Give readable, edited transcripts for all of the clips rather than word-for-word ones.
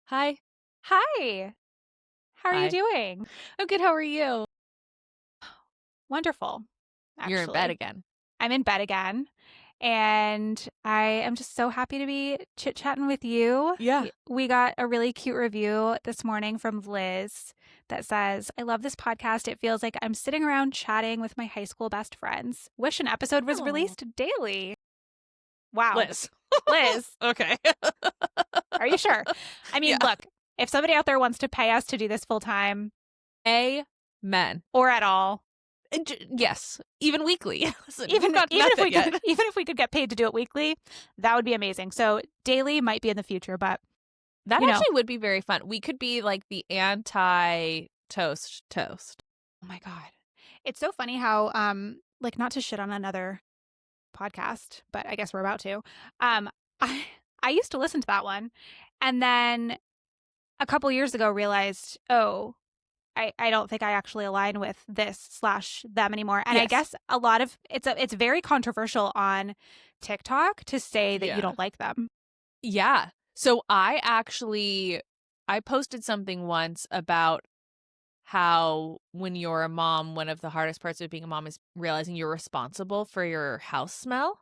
Hi. Hi. How are you Hi. doing? I'm good. How are you? Wonderful, You're in bed actually. again. I'm in bed again, and I am just so happy to be chit-chatting with you. Yeah. We got a really cute review this morning from Liz that says, I love this podcast. It feels like I'm sitting around chatting with my high school best friends. Wish an episode was Oh. released daily. Wow. Liz. Liz, Okay. are you sure? I mean, Yeah. look, if somebody out there wants to pay us to do this full time Amen. or at all, Yes. Even weekly. Listen, we've even got even if method we yet. could even if we could get paid to do it weekly, that would be amazing. So daily might be in the future, but That you know, actually would be very fun. We could be like the anti-toast toast. oh my god, it's so funny how like not to shit on another podcast, but I guess we're about to. Um, I I used to listen to that one, and then a couple years ago realized, oh. I don't think I actually align with this / them anymore. And I Yes. guess a lot of it's very controversial on TikTok to say that you Yeah. don't like them. Yeah. So I posted something once about how when you're a mom, one of the hardest parts of being a mom is realizing you're responsible for your house smell.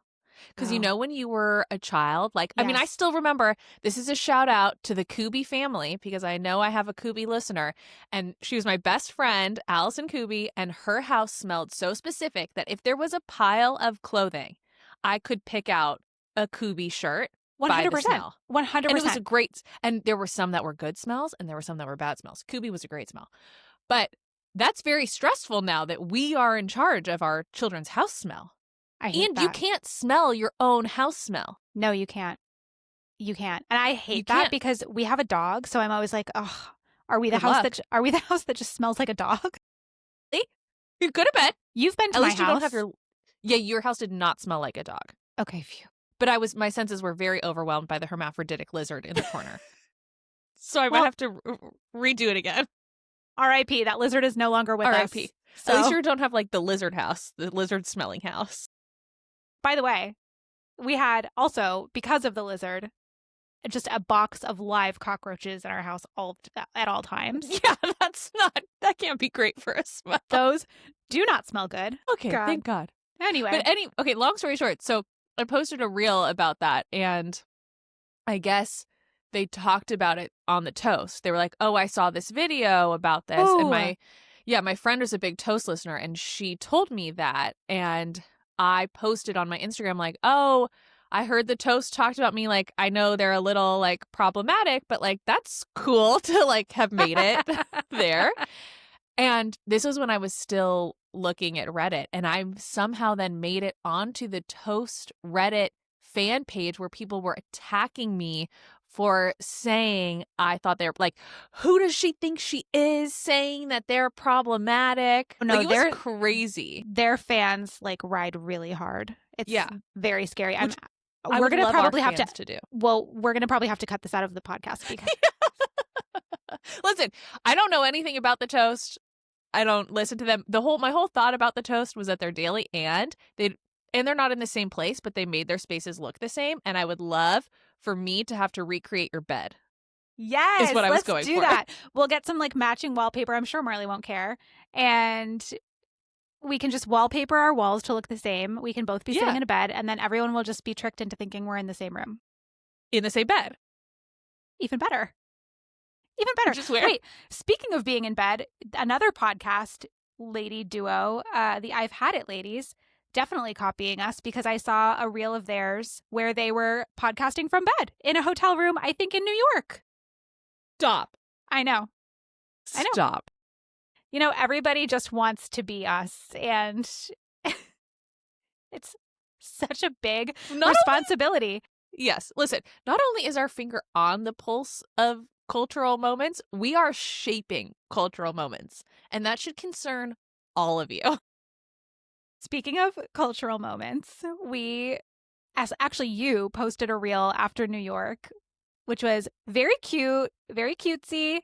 Because Oh, when you were a child, I mean, I yes. still remember, this is a shout out to the Kubi family because I know I have a Kubi listener, and she was my best friend, Allison Kubi, and her house smelled so specific that if there was a pile of clothing, I could pick out a Kubi shirt by the 100%. smell. And it was 100%. and there were some that were good smells and there were some that were bad smells. Kubi was a great smell. But that's very stressful now that we are in charge of our children's house smell. I hate And you that. can't smell your own house smell. No, you can't. You can't. And I You hate that can't. because we have a dog, so I'm always like, "Oh, Good luck. are we the house that just smells like a dog?" See? You're good at bed. You've been to At my least you don't have house. your Yeah, your house did not smell like a dog. Okay, phew. But my senses were very overwhelmed by the hermaphroditic lizard in the corner. So I might Well, have to redo it again. R.I.P. That lizard is no longer with R.I.P. us. At least So, you don't have like the lizard house, the lizard smelling house. by the way, we had also because of the lizard just a box of live cockroaches in our house at all times. Yeah, that can't be great for a smell. Those do not smell good. Okay, God. thank God. Anyway, Okay, long story short, so I posted a reel about that, and I guess they talked about it on the toast. They were like, "Oh, I saw this video about this." And oh, my friend was a big toast listener, and she told me that, and I posted on my Instagram like, "Oh, I heard the toast talked about me, like I know they're a little like problematic, but like that's cool to like have made it there." And this was when I was still looking at Reddit, and I somehow then made it onto the Toast Reddit fan page where people were attacking me for saying I thought they're like, who does she think she is saying that they're problematic? no, Like, it was crazy. their fans like ride really hard. It's Yeah. very scary. Which I We're would gonna love probably our have fans to. do. Well, we're gonna probably have to cut this out of the podcast because Listen, I don't know anything about the toast. I don't listen to them. My whole thought about the toast was that they're daily and they're not in the same place, but they made their spaces look the same. And I would love for me to have to recreate your bed. yes, Is what I was let's going do for. that. We'll get some like matching wallpaper. I'm sure Marley won't care, and we can just wallpaper our walls to look the same. We can both be sitting Yeah. in a bed, and then everyone will just be tricked into thinking we're in the same room. In the same bed. Even better. Even better. Which is weird. Wait, speaking of being in bed, another podcast lady duo, the I've Had It ladies, definitely copying us because I saw a reel of theirs where they were podcasting from bed in a hotel room, I think in New York. Stop. I know. Stop. You know, everybody just wants to be us, and it's such a big responsibility. Yes. Listen, not only is our finger on the pulse of cultural moments, we are shaping cultural moments. And that should concern all of you. Speaking of cultural moments, actually you posted a reel after New York, which was very cute, very cutesy,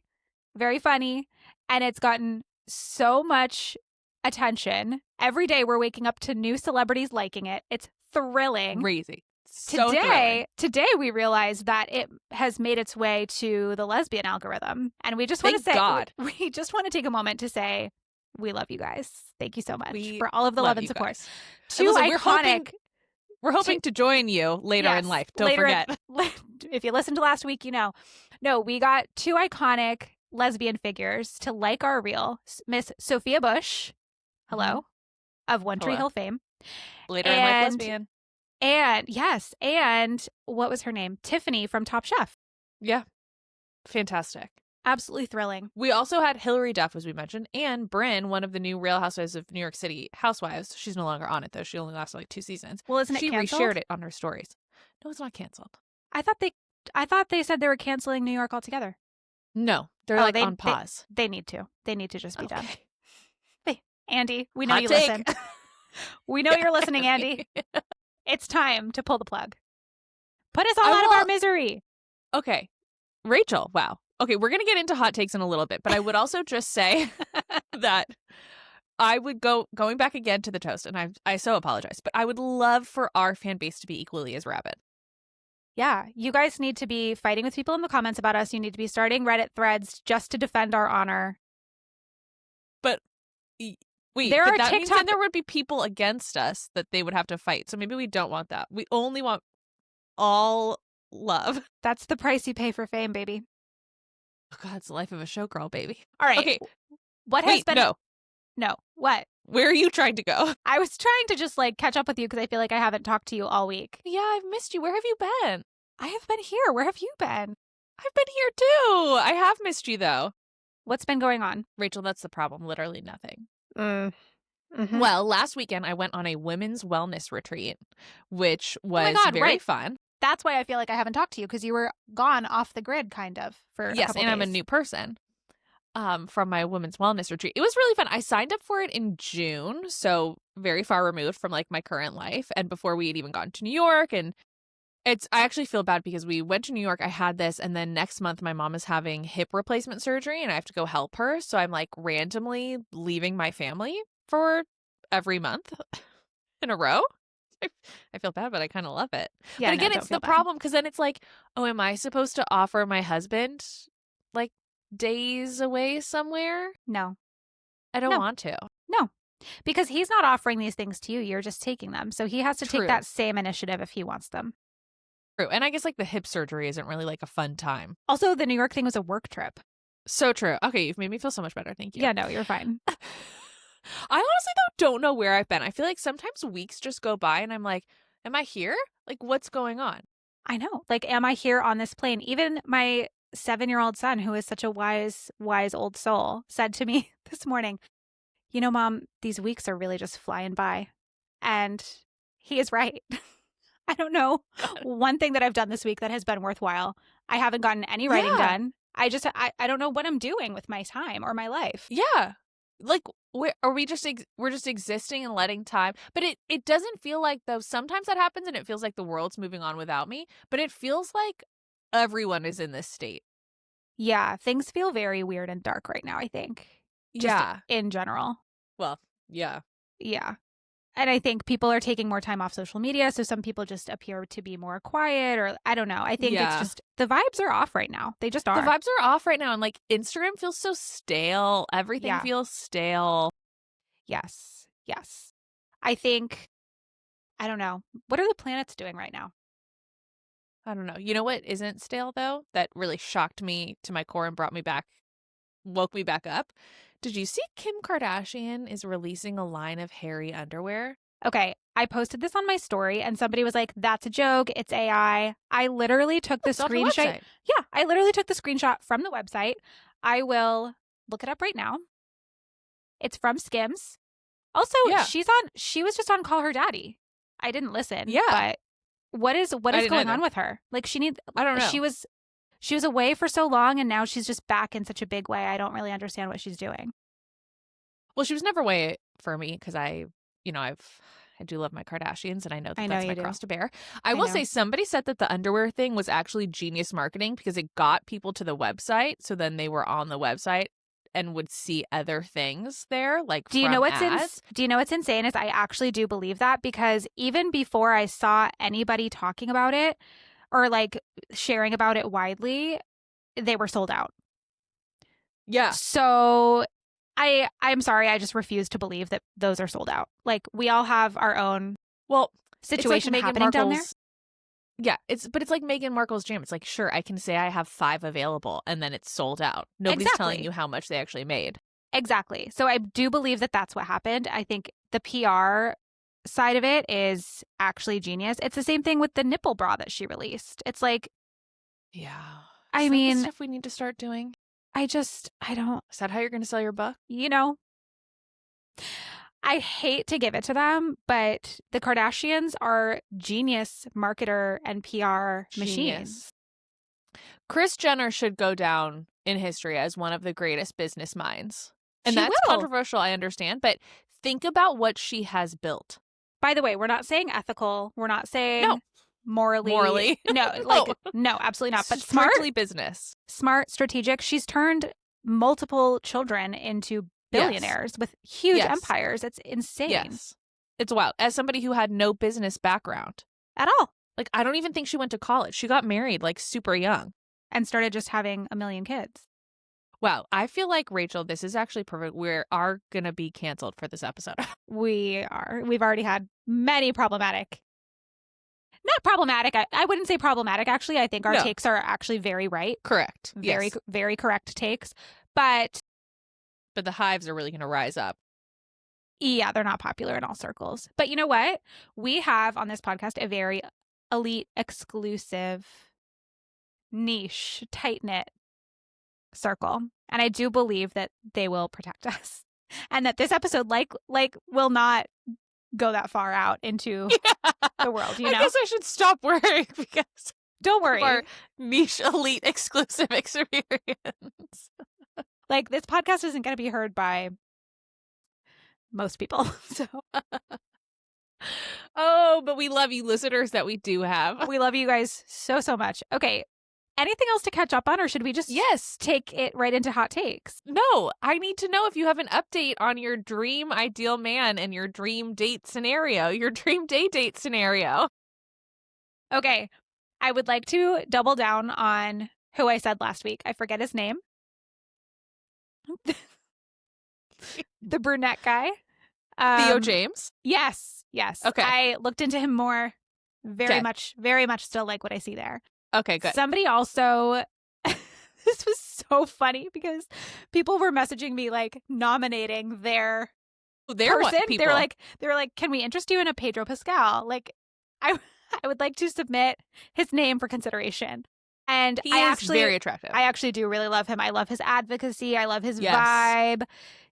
very funny, and it's gotten so much attention. Every day we're waking up to new celebrities liking it. It's thrilling. Crazy. So thrilling. Today we realized that it has made its way to the lesbian algorithm. And we just want to Thank say, God. we just want to take a moment to say, we love you guys. Thank you so much We for all of the love and you support. guys. Two listen, iconic. We're hoping to join you later in life. Don't forget. If you listened to last week, you know. No, we got two iconic lesbian figures to like our reel. Miss Sophia Bush, hello, of One Tree Hello. Hill fame. Later in life lesbian. And yes, and what was her name? Tiffany from Top Chef. Yeah. Fantastic. Absolutely thrilling. We also had Hillary Duff, as we mentioned, and Brynn, one of the new Real Housewives of New York City housewives. She's no longer on it, though. She only lasted like 2 seasons. Well, isn't it She canceled? reshared it on her stories. No, it's not canceled. I thought they said they were canceling New York altogether. No, they're on pause. They need to. They need to just be done. Okay. Hey, Andy, we know Hot you take. listen. We know you're listening, Andy. It's time to pull the plug. Put us all out of our misery. Okay. Rachel, wow. Okay, we're going to get into hot takes in a little bit, but I would also just say that I would going back again to the toast, and I so apologize, but I would love for our fan base to be equally as rabid. Yeah, you guys need to be fighting with people in the comments about us. You need to be starting Reddit threads just to defend our honor. But wait, there but are that means TikTok. then there would be people against us that they would have to fight. So maybe we don't want that. We only want all love. That's the price you pay for fame, baby. Oh God, it's the life of a showgirl, baby. All right. Okay. What has been? No. What? Where are you trying to go? I was trying to just catch up with you because I feel like I haven't talked to you all week. Yeah, I've missed you. Where have you been? I have been here. Where have you been? I've been here too. I have missed you though. What's been going on? Rachel, that's the problem. Literally nothing. Mm-hmm. Well, last weekend I went on a women's wellness retreat, which was very fun. That's why I feel like I haven't talked to you, because you were gone off the grid kind of for a couple and days. I'm a new person from my women's wellness retreat. It was really fun. I signed up for it in June, so very far removed from my current life and before we had even gotten to New York. And I actually feel bad because we went to New York, I had this, and then next month my mom is having hip replacement surgery and I have to go help her. So I'm randomly leaving my family for every month in a row. I feel bad, but I kind of love it. Yeah, but again, it's the problem because then it's oh, am I supposed to offer my husband days away somewhere? No. I don't want to. No. Because he's not offering these things to you. You're just taking them. So he has to take that same initiative if he wants them. True. And I guess the hip surgery isn't really a fun time. Also, the New York thing was a work trip. So true. Okay, you've made me feel so much better. Thank you. Yeah, no, you're fine. I honestly don't know where I've been. I feel sometimes weeks just go by and I'm am I here? What's going on? I know. Am I here on this plane? Even my 7-year-old son, who is such a wise old soul, said to me this morning, you know, Mom, these weeks are really just flying by. And he is right. I don't know one thing that I've done this week that has been worthwhile. I haven't gotten any writing done. I don't know what I'm doing with my time or my life. Yeah. Where are we we're just existing and letting time, but it doesn't feel though sometimes that happens and it feels the world's moving on without me, but it feels everyone is in this state. Yeah, things feel very weird and dark right now, I think. Just in general. Well, yeah. Yeah. And I think people are taking more time off social media, so some people just appear to be more quiet, or I don't know. I think it's just the vibes are off right now. They just are. The vibes are off right now, and Instagram feels so stale. Everything feels stale. Yes. I think, I don't know. What are the planets doing right now? I don't know. You know what isn't stale though? That really shocked me to my core and woke me back up. Did you see Kim Kardashian is releasing a line of hairy underwear? Okay, I posted this on my story and somebody was like, that's a joke. It's AI. I literally took the screenshot. Yeah, I literally took the screenshot from the website. I will look it up right now. It's from Skims. Also, she was just on Call Her Daddy. I didn't listen. Yeah. But what is going on with her? I don't know. She was away for so long and now she's just back in such a big way. I don't really understand what she's doing. Well, she was never away for me because I do love my Kardashians and I know that's my cross to bear. I will say somebody said that the underwear thing was actually genius marketing because it got people to the website. So then they were on the website and would see other things there, like Do you from know ads. do you know what's insane is I actually do believe that, because even before I saw anybody talking about it or like sharing about it widely, they were sold out. Yeah. So I'm sorry, I just refuse to believe that those are sold out. Like, we all have our own Well, situation it's like happening down there. Yeah, it's like Meghan Markle's gym. It's like, sure, I can say I have 5 available and then it's sold out. Nobody's telling Exactly. you how much they actually made. Exactly. So I do believe that that's what happened. I think the PR side of it is actually genius. It's the same thing with the nipple bra that she released. It's like, Yeah. I Is that the mean, stuff we need to start doing? I don't, Is that how you're going to sell your book? you know, I hate to give it to them, but the Kardashians are genius marketer and PR machines. Kris Jenner should go down in history as one of the greatest business minds. And She that's will. controversial, I understand, but think about what she has built. By the way, we're not saying ethical. We're not saying No. morally. No, No. like, no, absolutely not. But Strictly business. Smart, strategic. She's turned multiple children into billionaires with huge empires. It's insane. Yes. It's wild. As somebody who had no business background At all. like, I don't even think she went to college. She got married like super young. And started just having a million kids. Wow. I feel like, Rachel, this is actually perfect. We are going to be canceled for this episode. We are. We've already had many problematic. Not problematic. I wouldn't say problematic, actually. I think our takes are actually very right. Correct. Very, very correct takes. But the hives are really going to rise up. Yeah, they're not popular in all circles. But you know what? We have on this podcast a very elite, exclusive, niche, tight-knit circle. And I do believe that they will protect us. And that this episode like will not go that far out into the world, you know? I guess I should stop worrying because don't worry. Our niche, elite, exclusive experience. Like, this podcast isn't going to be heard by most people. So oh, but we love you listeners that we do have. We love you guys so, so much. Okay. Anything else to catch up on, or should we just take it right into hot takes? No, I need to know if you have an update on your dream ideal man and your dream date scenario, your dream date scenario. Okay. I would like to double down on who I said last week. I forget his name. The brunette guy. Theo James? Yes. Okay. I looked into him more. Very much still like what I see there. Okay, good. Somebody also, this was so funny because people were messaging me like nominating their person. They were like, can we interest you in a Pedro Pascal? Like, I would like to submit his name for consideration. And he is very attractive. I actually do really love him. I love his advocacy. I love his vibe.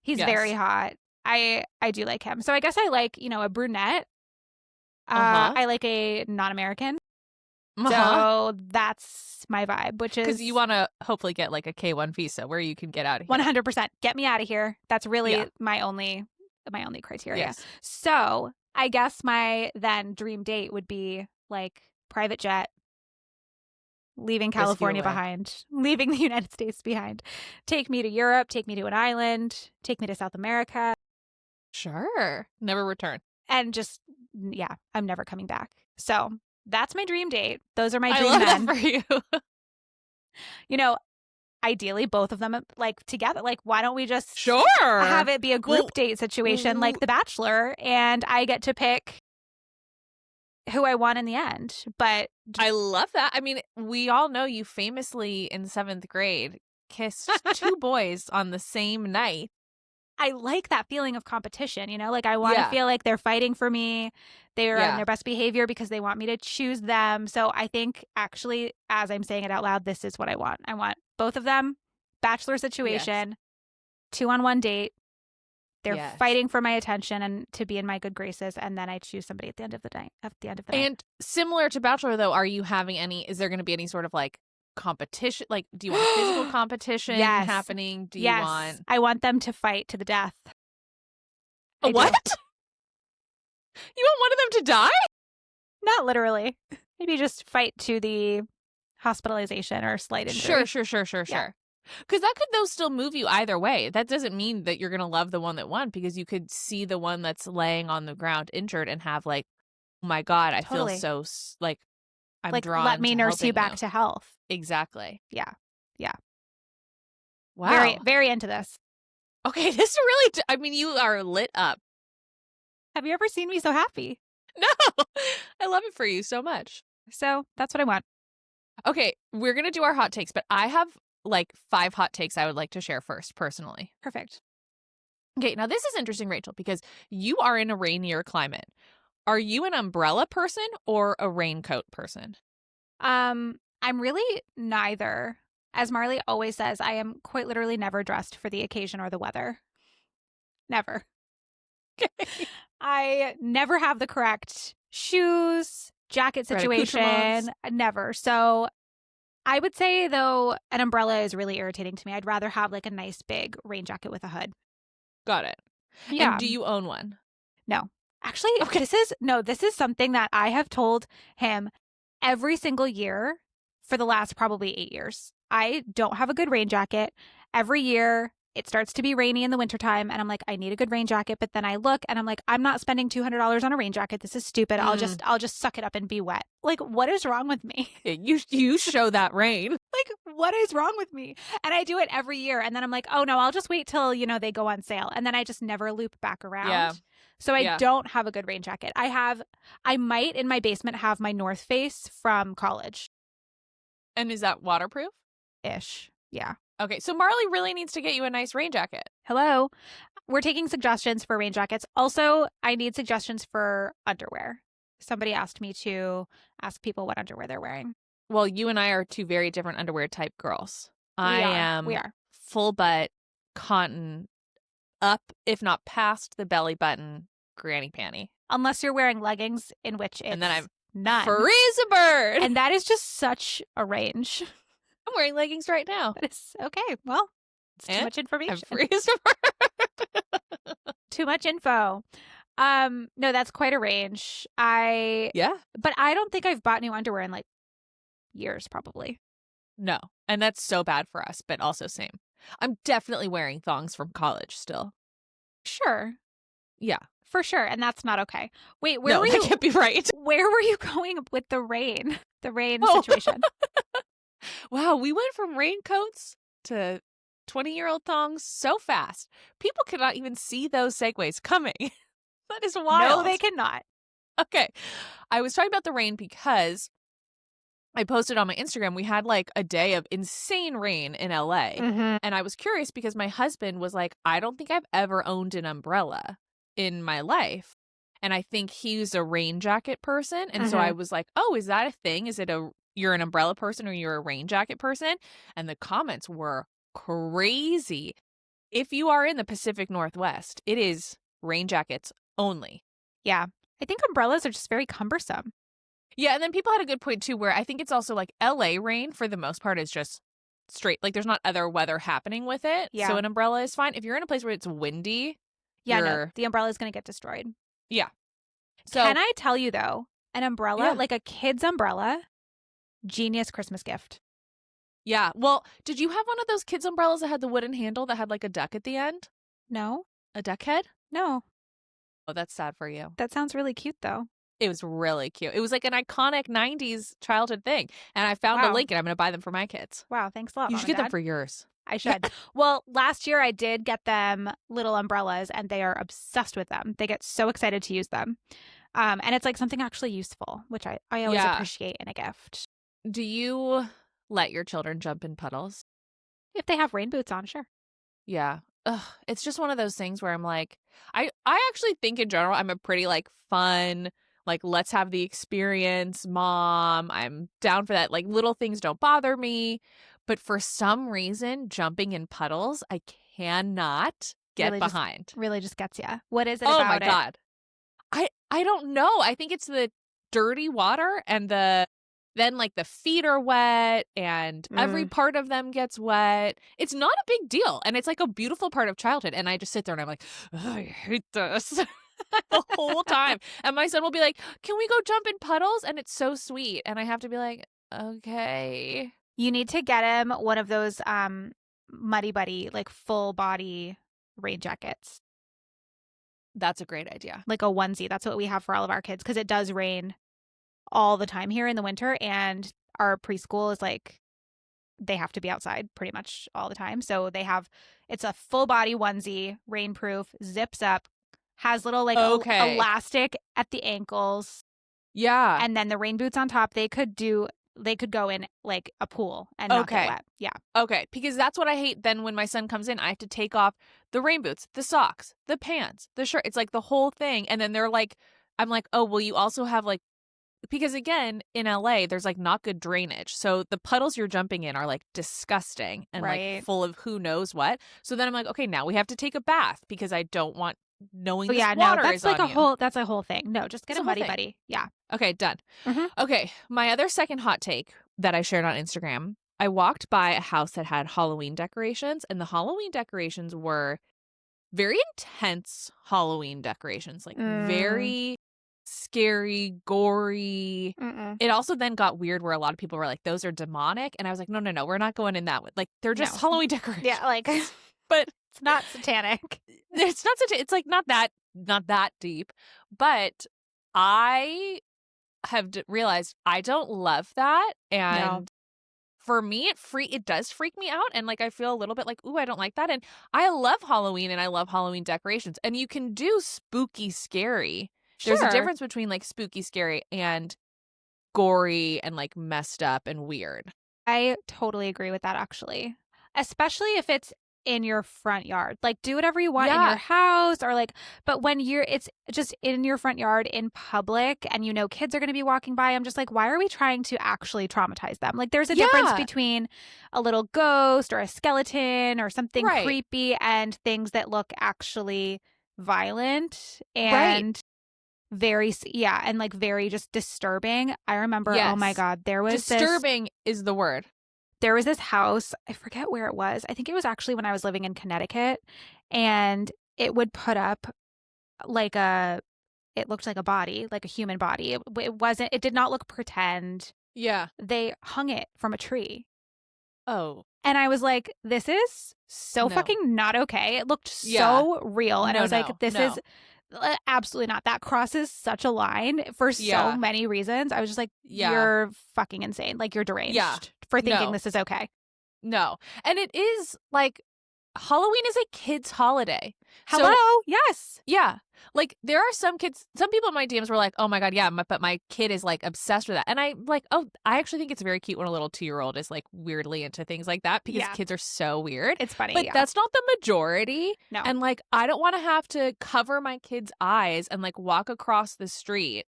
He's very hot. I do like him. So I guess I like, a brunette. I like a non-American. So that's my vibe, which is because you want to hopefully get like a K1 visa where you can get out of here. 100%. Get me out of here. That's really my only criteria. Yes. So I guess my then dream date would be like private jet, leaving California behind, leaving the United States behind. Take me to Europe, take me to an island, take me to South America. Sure. Never return. And just, I'm never coming back. So that's my dream date. Those are my dream men. I love that for you. Ideally, both of them like together. Like, why don't we just have it be a group date situation like The Bachelor, and I get to pick who I want in the end. But I love that. I mean, we all know you famously in 7th grade kissed 2 boys on the same night. I like that feeling of competition, like I want to feel like they're fighting for me. They're on their best behavior because they want me to choose them. So I think actually, as I'm saying it out loud, this is what I want. I want both of them, bachelor situation, 2-on-1 date. They're fighting for my attention and to be in my good graces. And then I choose somebody at the end of the night. And similar to Bachelor, though, are you having is there going to be any sort of like competition? Like, do you want a physical competition happening? Do you want? I want them to fight to the death. What? You want one of them to die? Not literally. Maybe just fight to the hospitalization or slight injury. Sure. Because that could, though, still move you either way. That doesn't mean that you're going to love the one that won, because you could see the one that's laying on the ground injured and have like, oh my God, I feel Totally. so like I'm Like, let drawn me to nurse you helping back you. to health. Exactly. Yeah. Yeah. Very, Wow. very into this. Okay, this really, I mean, you are lit up. Have you ever seen me so happy? No, I love it for you so much. So that's what I want. Okay, we're going to do our hot takes, but I have like 5 hot takes I would like to share first, personally. Perfect. Okay, now this is interesting, Rachel, because you are in a rainier climate. Are you an umbrella person or a raincoat person? I'm really neither. As Marley always says, I am quite literally never dressed for the occasion or the weather. Never. Okay. I never have the correct shoes, jacket Right, situation. accoutrements. Never. So I would say, though, an umbrella is really irritating to me. I'd rather have like a nice big rain jacket with a hood. Got it. Yeah. And do you own one? No. Actually, Okay. this is something that I have told him every single year for the last probably 8 years. I don't have a good rain jacket. Every year it starts to be rainy in the wintertime and I'm like, I need a good rain jacket. But then I look and I'm like, I'm not spending $200 on a rain jacket. This is stupid. I'll just suck it up and be wet. Like, what is wrong with me? Yeah, you show that rain. Like, what is wrong with me? And I do it every year. And then I'm like, oh no, I'll just wait till, they go on sale. And then I just never loop back around. Yeah. So I Yeah. don't have a good rain jacket. I might in my basement have my North Face from college. And is that waterproof? Ish. Yeah. Okay, so Marley really needs to get you a nice rain jacket. Hello. We're taking suggestions for rain jackets. Also, I need suggestions for underwear. Somebody asked me to ask people what underwear they're wearing. Well, you and I are 2 very different underwear type girls. I am We are. full butt cotton up, if not past the belly button, granny panty. Unless you're wearing leggings, in which it's And then I'm none. free as a bird. And that is just such a range. I'm wearing leggings right now. But it's okay. Well, it's too And much information. I'm free as a bird. Too much info. No, that's quite a range. Yeah. But I don't think I've bought new underwear in like years, probably. No. And that's so bad for us, but also same. I'm definitely wearing thongs from college still. Sure. Yeah. For sure. And that's not okay. Wait, where No, were that you? can't be right. Where were you going with the rain? The rain Oh. situation. Wow, we went from raincoats to 20-year-old thongs so fast. People cannot even see those segues coming. That is wild. No, they cannot. Okay. I was talking about the rain because I posted on my Instagram, we had like a day of insane rain in LA. Mm-hmm. And I was curious because my husband was like, I don't think I've ever owned an umbrella in my life. And I think he's a rain jacket person. And so I was like, oh, is that a thing? Is it you're an umbrella person or you're a rain jacket person? And the comments were crazy. If you are in the Pacific Northwest, it is rain jackets only. Yeah. I think umbrellas are just very cumbersome. Yeah, and then people had a good point too, where I think it's also like LA rain for the most part is just straight. Like there's not other weather happening with it. Yeah. So an umbrella is fine. If you're in a place where it's windy, Yeah, no, the umbrella is going to get destroyed. Yeah. So Can I tell you though, an umbrella, like a kid's umbrella, genius Christmas gift. Yeah. Well, did you have one of those kids' umbrellas that had the wooden handle that had like a duck at the end? No, A duck head? no. Oh, that's sad for you. That sounds really cute though. It was really cute. It was like an iconic 90s childhood thing. And I found a link and I'm going to buy them for my kids. Wow, thanks a lot. You Mom should and get them Dad. for yours. I should. Well, last year I did get them little umbrellas and they are obsessed with them. They get so excited to use them. And it's like something actually useful, which I always appreciate in a gift. Do you let your children jump in puddles? If they have rain boots on, sure. Yeah. Ugh, it's just one of those things where I'm like, I actually think in general I'm a pretty like fun, like let's have the experience mom. I'm down for that. Like little things don't bother me. But for some reason, jumping in puddles, I cannot get behind. Really just gets you. What is it Oh about my God. I don't know. I think it's the dirty water and then like the feet are wet and every part of them gets wet. It's not a big deal. And it's like a beautiful part of childhood. And I just sit there and I'm like, I hate this the whole time. And my son will be like, can we go jump in puddles? And it's so sweet. And I have to be like, okay. You need to get him one of those Muddy Buddy, like full body rain jackets, That's a great idea. like a onesie. That's what we have for all of our kids because it does rain all the time here in the winter. And our preschool is like, they have to be outside pretty much all the time. So it's a full body onesie, rainproof, zips up, has little like Okay. elastic at the ankles, Yeah. and then the rain boots on top. They could go in like a pool and not get Okay. wet. Yeah. Okay. Because that's what I hate then when my son comes in. I have to take off the rain boots, the socks, the pants, the shirt. It's like the whole thing. And then they're like, I'm like, oh, well, you also have like, because again, in LA, there's like not good drainage. So the puddles you're jumping in are like disgusting and like Right. full of who knows what. So then I'm like, okay, now we have to take a bath because I don't want knowing Oh this yeah, no, water that's is like on you. that's a whole thing. No, just get It's a a whole Muddy thing. Buddy. Yeah. Okay, done. Mm-hmm. Okay, my other second hot take that I shared on Instagram, I walked by a house that had Halloween decorations, and the Halloween decorations were very intense Halloween decorations, like very scary, gory. Mm-mm. It also then got weird where a lot of people were like, those are demonic. And I was like, no, no, no, we're not going in that way. Like, they're just No. Halloween decorations. Yeah, like But it's not satanic. it's not such a, it's like not that deep. But I have realized I don't love that. And No. for me, it does freak me out. And like, I feel a little bit like, ooh, I don't like that. And I love Halloween and I love Halloween decorations. And you can do spooky, scary. There's a Sure. difference between like spooky, scary and gory and like messed up and weird. I totally agree with that actually. Especially if it's in your front yard. Like do whatever you want in Yeah. your house or like but when it's just in your front yard in public and you know kids are going to be walking by, I'm just like why are we trying to actually traumatize them? Like there's a difference Yeah. between a little ghost or a skeleton or something Right. creepy and things that look actually violent Right. and very and like very just disturbing. I remember oh my Yes. god, there was Disturbing is the word. there was this house, I forget where it was. I think it was actually when I was living in Connecticut, and it would put up like it looked like a body, like a human body. It did not look pretend. Yeah. They hung it from a tree. Oh. And I was like, this is so No. fucking not okay. It looked Yeah. so real. And I was No, like, this no. is absolutely not. That crosses such a line for Yeah. so many reasons. I was just like, Yeah. you're fucking insane. Like, you're deranged for thinking No. this is okay. No. And it is like Halloween is a kid's holiday. Hello? So, Yes. yeah. Like there are some people in my DMs were like, oh my God, yeah, but my kid is like obsessed with that. And I like, oh, I actually think it's very cute when a little 2-year-old is like weirdly into things like that because Yeah. kids are so weird. It's funny. But yeah. that's not the majority. No. And like, I don't want to have to cover my kids' eyes and like walk across the street.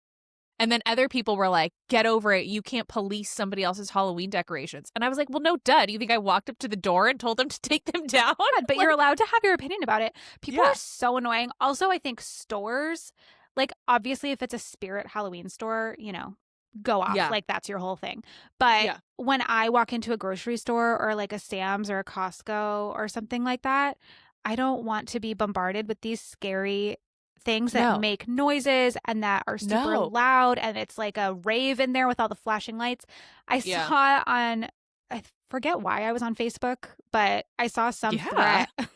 And then other people were like, get over it. You can't police somebody else's Halloween decorations. And I was like, well, no, duh. Do you think I walked up to the door and told them to take them down? But you're allowed to have your opinion about it. People Yeah. are so annoying. Also, I think stores, like obviously if it's a spirit Halloween store, you know, go off. Yeah. Like that's your whole thing. But Yeah. when I walk into a grocery store or like a Sam's or a Costco or something like that, I don't want to be bombarded with these scary things that No. make noises and that are super No. loud and it's like a rave in there with all the flashing lights. I Yeah. saw it on I forget why I was on Facebook, but I saw some Yeah. thread.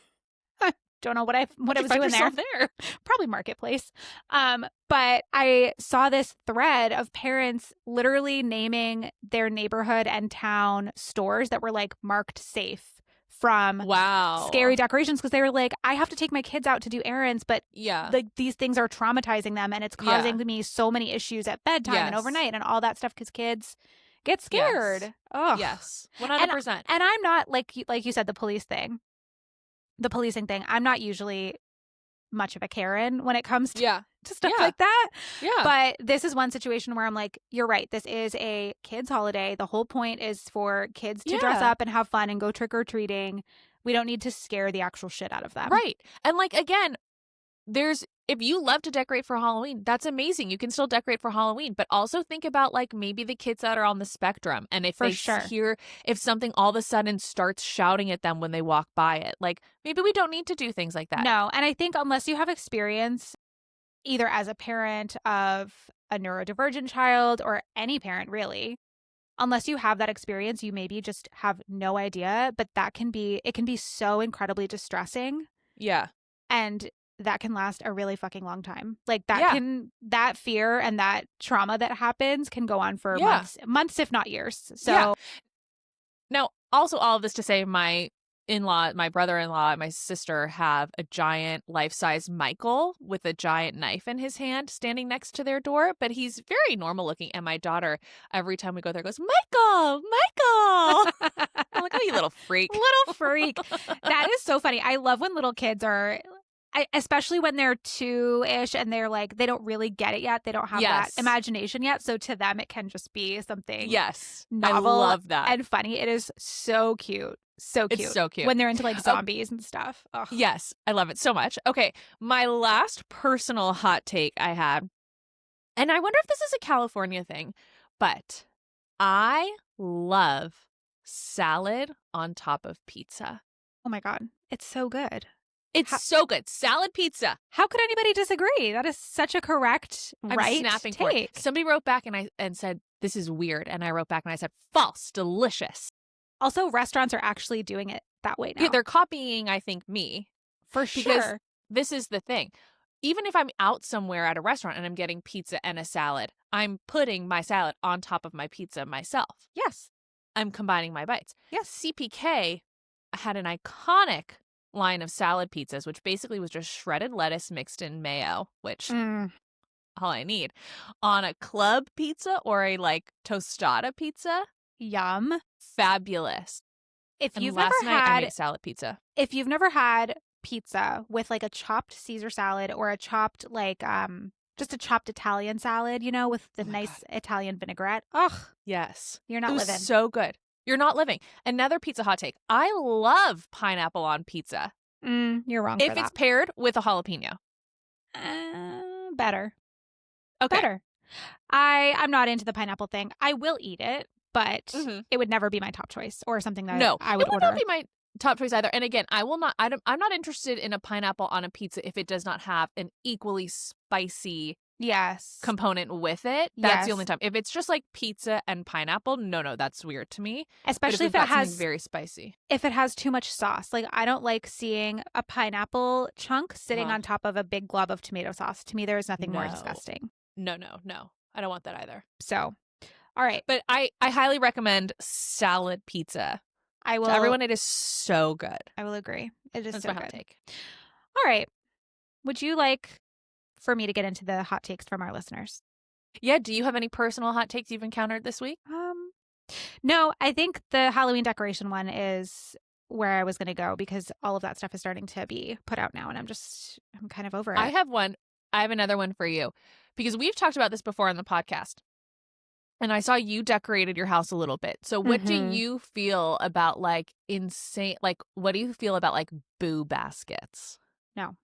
Don't know what I was Find doing there. yourself there. Probably Marketplace. But I saw this thread of parents literally naming their neighborhood and town stores that were like marked safe from Wow. scary decorations because they were like, I have to take my kids out to do errands, but Yeah. like these things are traumatizing them and it's causing me so many issues at bedtime and Yes. overnight and all that stuff because kids get scared. Yes. Oh, Yes. 100%. And I'm not like you said, the policing thing. I'm not usually much of a Karen when it comes to, Yeah. to stuff Yeah. like that. Yeah. But this is one situation where I'm like, you're right. This is a kids' holiday. The whole point is for kids to dress Yeah. up and have fun and go trick or treating. We don't need to scare the actual shit out of them. Right. And like, again, if you love to decorate for Halloween, that's amazing. You can still decorate for Halloween, but also think about like maybe the kids that are on the spectrum. And if For they sure. hear, if something all of a sudden starts shouting at them when they walk by it, like maybe we don't need to do things like that. No. And I think unless you have experience either as a parent of a neurodivergent child or any parent really, unless you have that experience, you maybe just have no idea, but it can be so incredibly distressing, Yeah. and that can last a really fucking long time. Like Yeah. that fear and that trauma that happens can go on for Yeah. months if not years. Yeah. So, Now, also all of this to say my in-law, my brother-in-law, and my sister have a giant life-size Michael with a giant knife in his hand standing next to their door, but he's very normal looking. And my daughter, every time we go there, goes, Michael, Michael. I'm like, oh, you little freak. little freak. That is so funny. I love when little kids are, especially when they're 2-ish and they're like, they don't really get it yet. They don't have that Yes. imagination yet. So to them, it can just be something Yes. novel I love that. and funny. It is so cute. So cute. It's so cute. When they're into like zombies and stuff. Ugh. Yes. I love it so much. Okay. My last personal hot take I had, and I wonder if this is a California thing, but I love salad on top of pizza. Oh my God. It's so good. It's so good. Salad pizza. How could anybody disagree? That is such a correct, I'm right snapping for take. it. Somebody wrote back and said, this is weird. And I wrote back and I said, false, delicious. Also, restaurants are actually doing it that way now. Yeah, they're copying, I think, me. For Because sure. this is the thing. Even if I'm out somewhere at a restaurant and I'm getting pizza and a salad, I'm putting my salad on top of my pizza myself. Yes. I'm combining my bites. Yes. CPK had an iconic line of salad pizzas, which basically was just shredded lettuce mixed in mayo, which all I need, on a club pizza or a like tostada pizza. Yum. Fabulous. If And you've last never night I had made salad pizza. if you've never had pizza with like a chopped Caesar salad or a chopped like just a chopped Italian salad, you know, with the nice Italian vinaigrette. Ugh, Yes. you're not It was living. so good. You're not living. Another pizza hot take. I love pineapple on pizza. You're wrong If for it's that. paired with a jalapeno. Better. Okay. Better. I'm not into the pineapple thing. I will eat it, but it would never be my top choice or something that No, I would it would order. not be my top choice either. And again, I'm not interested in a pineapple on a pizza if it does not have an equally spicy Yes. component with it. That's the Yes. only time. If it's just like pizza and pineapple, no, that's weird to me. Especially but if it has something very spicy. If it has too much sauce. Like I don't like seeing a pineapple chunk sitting Ugh. on top of a big glob of tomato sauce. To me, there is nothing more No. disgusting. No. I don't want that either. So, all right. But I highly recommend salad pizza. I will. To everyone, it is so good. I will agree. It is That's so my good. hot take. All right. Would you like for me to get into the hot takes from our listeners? Yeah. Do you have any personal hot takes you've encountered this week? No, I think the Halloween decoration one is where I was going to go because all of that stuff is starting to be put out now, and I'm kind of over it. I have another one for you because we've talked about this before on the podcast. And I saw you decorated your house a little bit. So what do you feel about like insane, like what do you feel about like boo baskets? No.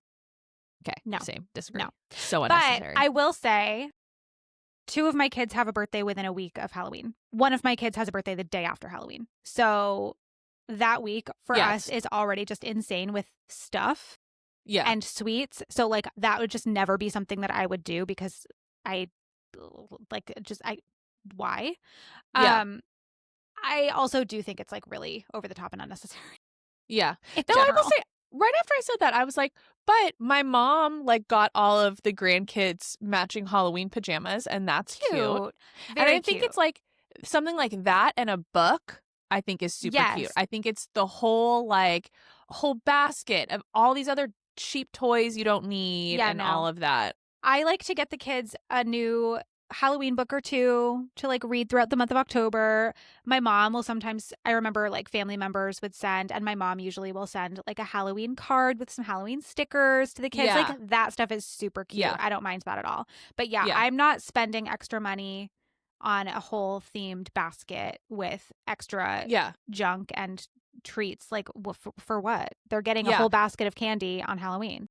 Okay. No. Same. Disagree. No. So unnecessary. But I will say 2 of my kids have a birthday within a week of Halloween. One of my kids has a birthday the day after Halloween. So that week for us is already just insane with stuff and sweets. So like that would just never be something that I would do because why? Yeah. I also do think it's like really over the top and unnecessary. Yeah. In Now I will general. say, right after I said that, I was like, but my mom like got all of the grandkids matching Halloween pajamas, and that's cute. Very and I think cute. it's like something like that and a book, I think is super cute. I think it's the whole basket of all these other cheap toys you don't need all of that. I like to get the kids a new Halloween book or 2 to like read throughout the month of October. My mom will sometimes, I remember like family members would send, and my mom usually will send like a Halloween card with some Halloween stickers to the kids. Yeah. Like that stuff is super cute. Yeah. I don't mind that at all. But yeah, I'm not spending extra money on a whole themed basket with extra junk and treats. Like for what? They're getting a whole basket of candy on Halloween.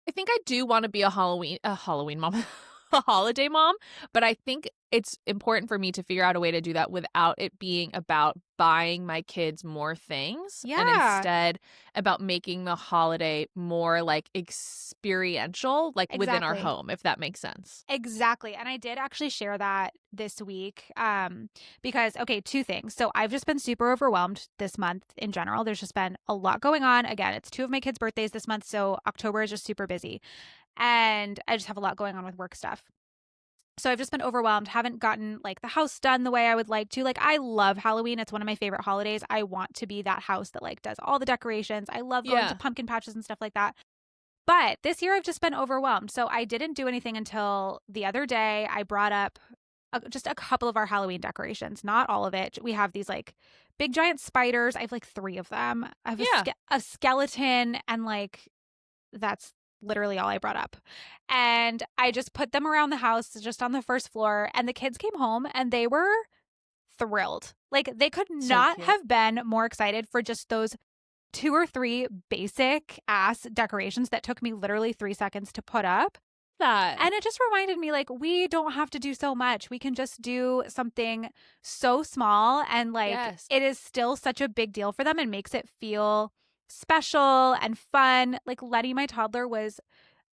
I think I do want to be a Halloween mom. a holiday mom, but I think it's important for me to figure out a way to do that without it being about buying my kids more things and Yeah, instead about making the holiday more like experiential, like within our exactly. home, if that makes sense. Exactly. And I did actually share that this week because, okay, two things. So I've just been super overwhelmed this month in general. There's just been a lot going on. Again, it's two of my kids' birthdays this month. So October is just super busy. And I just have a lot going on with work stuff. So I've just been overwhelmed, haven't gotten like the house done the way I would like to. Like I love Halloween. It's one of my favorite holidays. I want to be that house that like does all the decorations. I love going to Yeah. pumpkin patches and stuff like that. But this year I've just been overwhelmed. So I didn't do anything until the other day. I brought up just a couple of our Halloween decorations, not all of it. We have these like big giant spiders. I have like three of them. I have Yeah. a skeleton, and like that's literally all I brought up. And I just put them around the house just on the first floor. And the kids came home and they were thrilled. Like they could So not cute. have been more excited for just those two or three basic ass decorations that took me literally 3 seconds to put up. That. And it just reminded me like, we don't have to do so much. We can just do something so small. And like, Yes. it is still such a big deal for them and makes it feel special and fun. Like, Letty, my toddler, was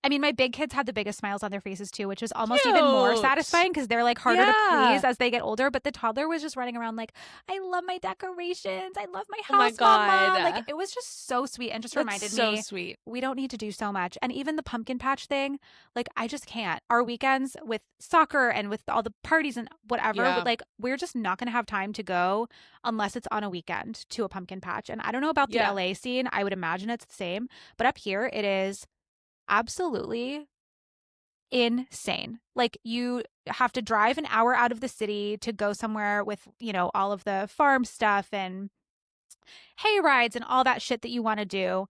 I mean, my big kids had the biggest smiles on their faces too, which was almost even more Cute. satisfying because they're like harder to Yeah. please as they get older. But the toddler was just running around like, I love my decorations. I love my Oh my house, mama. Like, God. it was just so sweet and just That's reminded so me sweet. we don't need to do so much. And even the pumpkin patch thing, like, I just can't. Our weekends with soccer and with all the parties and whatever, Yeah. like, we're just not going to have time to go unless it's on a weekend to a pumpkin patch. And I don't know about the Yeah. LA scene. I would imagine it's the same. But up here, it is absolutely insane. Like you have to drive an hour out of the city to go somewhere with, all of the farm stuff and hay rides and all that shit that you want to do.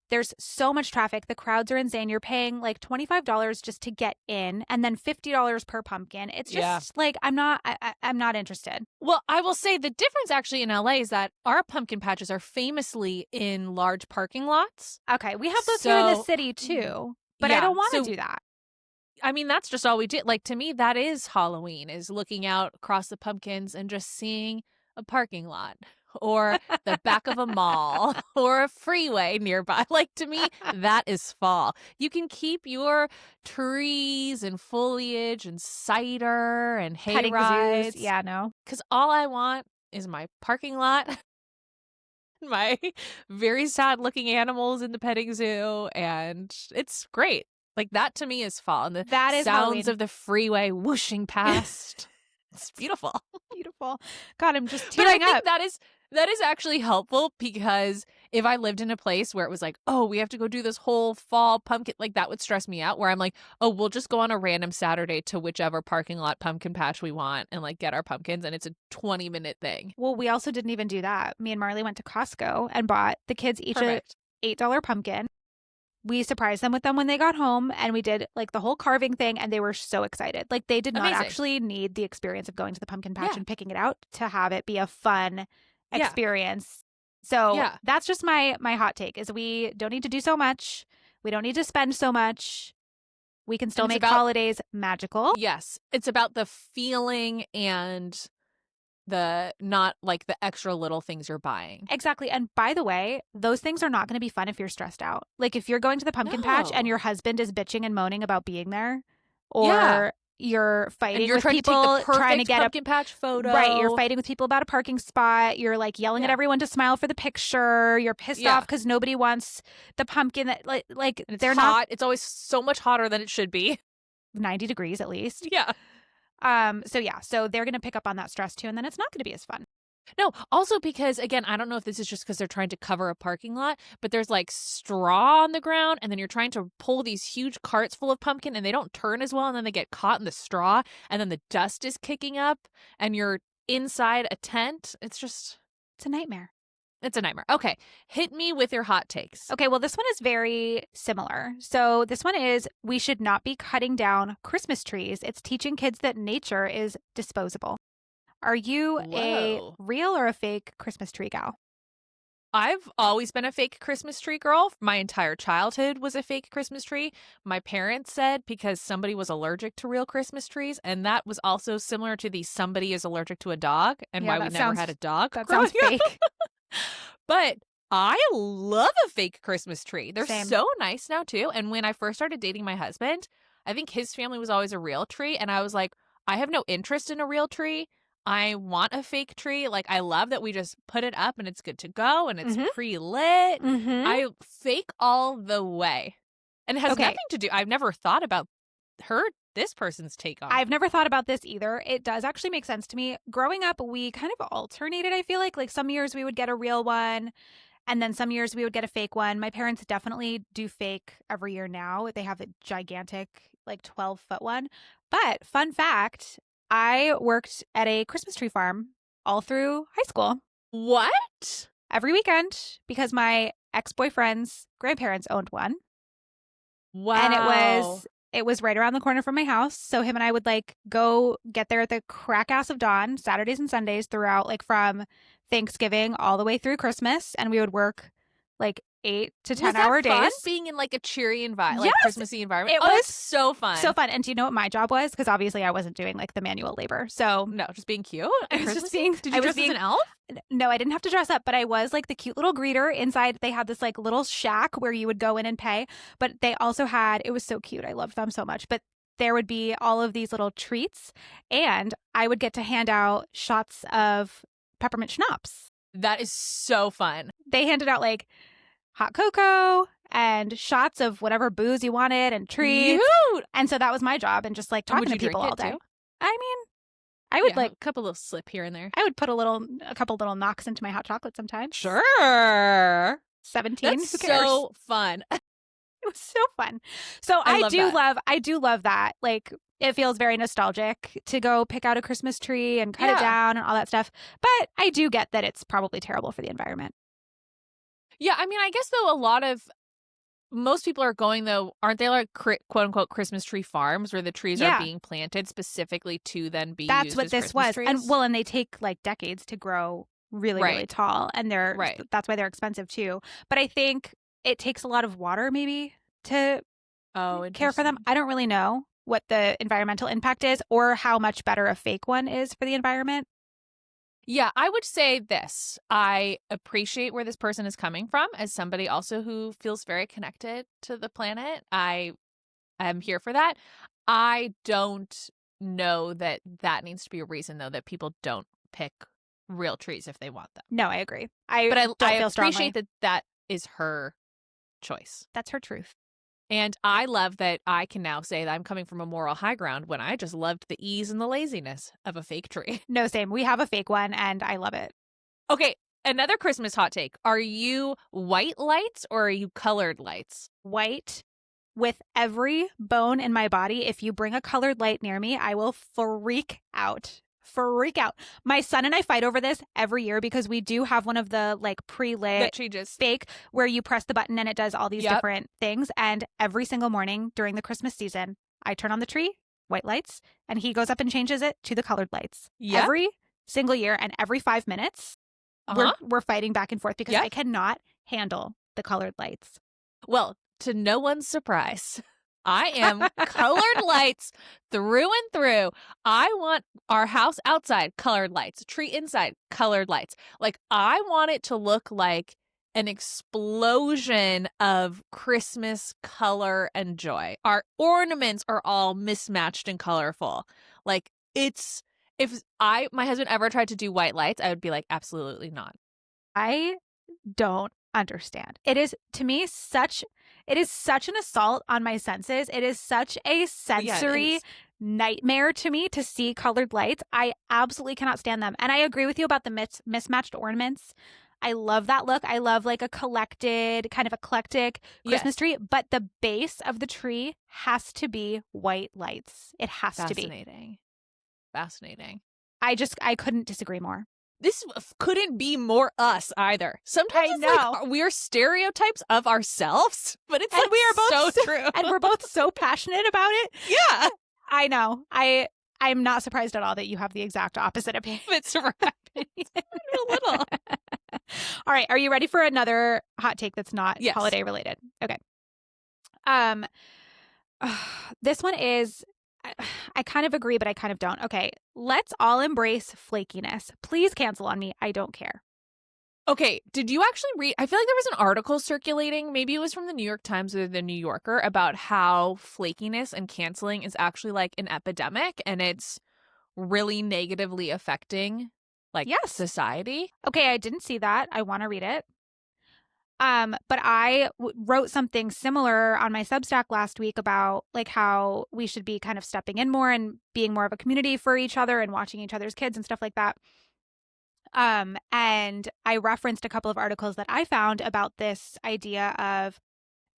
There's so much traffic. The crowds are insane. You're paying like $25 just to get in and then $50 per pumpkin. It's Yeah. just like I'm not interested. Well, I will say the difference actually in LA is that our pumpkin patches are famously in large parking lots. Okay, we have those here in the So, city too, but I yeah. don't want to So, do that. I mean, that's just all we did. Like, to me, that is Halloween, is looking out across the pumpkins and just seeing a parking lot or the back of a mall or a freeway nearby. Like, to me, that is fall. You can keep your trees and foliage and cider and hay Petting zoos. rides. Yeah, no. Because all I want is my parking lot, my very sad looking animals in the petting zoo, and it's great. Like that to me is fall, and the That is sounds Halloween. of the freeway whooshing past. It's beautiful. Beautiful. God, I'm just But I tearing think up. that is actually helpful because if I lived in a place where it was like, oh, we have to go do this whole fall pumpkin, like that would stress me out. Where I'm like, oh, we'll just go on a random Saturday to whichever parking lot pumpkin patch we want and like get our pumpkins, and it's a 20-minute thing. Well, we also didn't even do that. Me and Marley went to Costco and bought the kids each a Perfect. $8 pumpkin. We surprised them with them when they got home and we did like the whole carving thing and they were so excited. Like they did not Amazing. actually need the experience of going to the pumpkin patch Yeah. and picking it out to have it be a fun Yeah. experience. So Yeah. that's just my hot take is we don't need to do so much. We don't need to spend so much. We can still And it's make about holidays magical. Yes, it's about the feeling and the not like the extra little things you're buying. Exactly. And by the way, those things are not going to be fun if you're stressed out. Like if you're going to the pumpkin patch and No. your husband is bitching and moaning about being there, Yeah. or you're And fighting you're with trying to take the people trying to perfect get pumpkin patch photo. right, you're fighting with people about a parking spot, you're like yelling at Yeah. everyone to smile for the picture, you're pissed Yeah. off because nobody wants the pumpkin that like And it's they're hot. not It's always so much hotter than it should be. 90 degrees at least. Yeah. So they're gonna pick up on that stress too, and then it's not gonna be as fun. No, also because, again, I don't know if this is just because they're trying to cover a parking lot, but there's like straw on the ground, and then you're trying to pull these huge carts full of pumpkin, and they don't turn as well, and then they get caught in the straw, and then the dust is kicking up, and you're inside a tent. It's a nightmare. It's a nightmare. Okay, hit me with your hot takes. Okay, well, this one is very similar. So, this one is we should not be cutting down Christmas trees. It's teaching kids that nature is disposable. Are you a Whoa. real or a fake Christmas tree gal? I've always been a fake Christmas tree girl. My entire childhood was a fake Christmas tree. My parents said because somebody was allergic to real Christmas trees, and that was also similar to the somebody is allergic to a dog and Yeah, why we never had a dog that growing sounds up. fake. But I love a fake Christmas tree. They're Same. so nice now too. And when I first started dating my husband, I think his family was always a real tree, and I was like, I have no interest in a real tree. I want a fake tree. Like, I love that we just put it up and it's good to go and it's Mhm. pre-lit. Mhm. I fake all the way. And it has Okay. nothing to do. I've never thought about this person's take on it. I've never thought about this either. It does actually make sense to me. Growing up, we kind of alternated, I feel like. Like some years we would get a real one, and then some years we would get a fake one. My parents definitely do fake every year now. They have a gigantic, like 12-foot one. But fun fact, I worked at a Christmas tree farm all through high school What? every weekend because my ex-boyfriend's grandparents owned one. Wow. And it was right around the corner from my house. So him and I would like go get there at the crack ass of dawn, Saturdays and Sundays throughout, like from Thanksgiving all the way through Christmas. And we would work like 8 to 10-hour fun days. being in like a cheery environment, Yes! like Christmassy environment? It Oh, was that's so fun. So fun. And do you know what my job was? Because obviously I wasn't doing like the manual labor. So No, just being cute. I was just Christmassy? being- Did I you was dress as an elf? no, I didn't have to dress up, but I was like the cute little greeter inside. They had this like little shack where you would go in and pay, but they also had, it was so cute. I loved them so much, but there would be all of these little treats and I would get to hand out shots of peppermint schnapps. That is so fun. They handed out like hot cocoa and shots of whatever booze you wanted and treats. Cute. And so that was my job and just like And would talking to you people drink all it, day. too? I mean, I would like a couple little slip here and there. I would put a couple little knocks into my hot chocolate sometimes. Sure. 17. That's Who cares? so fun. It was so fun. So I do love that. Like it feels very nostalgic to go pick out a Christmas tree and cut it Yeah. down and all that stuff. But I do get that it's probably terrible for the environment. Yeah, I mean, I guess though most people are going though, aren't they like quote unquote Christmas tree farms where the trees Yeah. are being planted specifically to then be That's used what as this Christmas was. trees? And they take like decades to grow really, really Right. tall. And Right. that's why they're expensive too. But I think it takes a lot of water maybe to care for them. Interesting. I don't really know what the environmental impact is or how much better a fake one is for the environment. Yeah, I would say this. I appreciate where this person is coming from as somebody also who feels very connected to the planet. I am here for that. I don't know that needs to be a reason, though, that people don't pick real trees if they want them. No, I agree. But don't I feel strongly. appreciate that is her choice. That's her truth. And I love that I can now say that I'm coming from a moral high ground when I just loved the ease and the laziness of a fake tree. No, same. We have a fake one and I love it. Okay, another Christmas hot take. Are you white lights or are you colored lights? White with every bone in my body. If you bring a colored light near me, I will freak out. My son and I fight over this every year because we do have one of the like pre-lit That she just fake where you press the button and it does all these Yep. different things. And every single morning during the Christmas season, I turn on the tree, white lights, and he goes up and changes it to the colored lights. Yep. Every single year and every 5 minutes, we're fighting back and forth because Yep. I cannot handle the colored lights. Well, to no one's surprise, I am colored lights through and through. I want our house outside, colored lights, tree inside, colored lights. Like, I want it to look like an explosion of Christmas color and joy. Our ornaments are all mismatched and colorful. Like, if my husband ever tried to do white lights, I would be like, absolutely not. I don't understand. It is to me such an assault on my senses. It is such a sensory nightmare to me to see colored lights. I absolutely cannot stand them. And I agree with you about the mismatched ornaments. I love that look. I love like a collected, kind of eclectic Christmas tree, but the base of the tree has to be white lights. It has to be. Fascinating. I couldn't disagree more. This couldn't be more us either. Sometimes it's like we're stereotypes of ourselves, but it's like we are both so true. And we're both so passionate about it. Yeah. I know. I'm not surprised at all that you have the exact opposite opinion. It's right. A little. All right. Are you ready for another hot take that's not Yes. holiday related? Okay. This one is, I kind of agree, but I kind of don't. Okay. Let's all embrace flakiness. Please cancel on me. I don't care. Okay, did you actually read? I feel like there was an article circulating, maybe it was from the New York Times or the New Yorker, about how flakiness and canceling is actually like an epidemic and it's really negatively affecting like Yes. society. Okay, I didn't see that. I want to read it. But I wrote something similar on my Substack last week about like how we should be kind of stepping in more and being more of a community for each other and watching each other's kids and stuff like that. And I referenced a couple of articles that I found about this idea of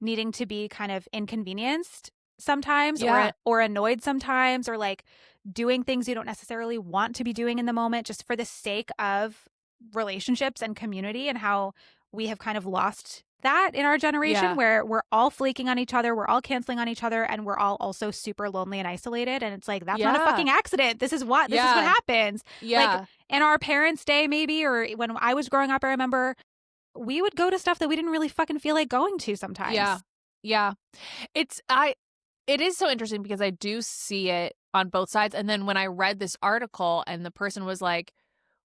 needing to be kind of inconvenienced sometimes or annoyed sometimes, or like doing things you don't necessarily want to be doing in the moment just for the sake of relationships and community, and how we have kind of lost that in our generation where we're all flaking on each other, we're all canceling on each other, and we're all also super lonely and isolated. And it's like, that's not a fucking accident. This is what happens. Like in our parents' day, maybe, or when I was growing up, I remember we would go to stuff that we didn't really fucking feel like going to sometimes. Yeah. It is so interesting because I do see it on both sides. And then when I read this article and the person was like,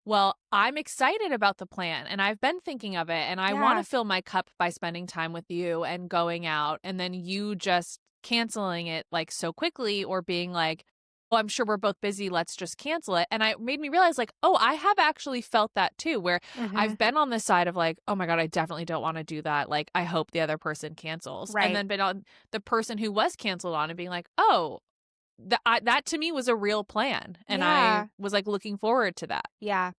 well, I'm excited about the plan and I've been thinking of it and I want to fill my cup by spending time with you and going out, and then you just canceling it like so quickly or being like, well, I'm sure we're both busy, let's just cancel it. And it made me realize like, oh, I have actually felt that too, where I've been on the side of like, oh my God, I definitely don't want to do that. Like, I hope the other person cancels. Right. And then been on the person who was canceled on and being like, oh, that to me was a real plan. And I was like looking forward to that. Yeah.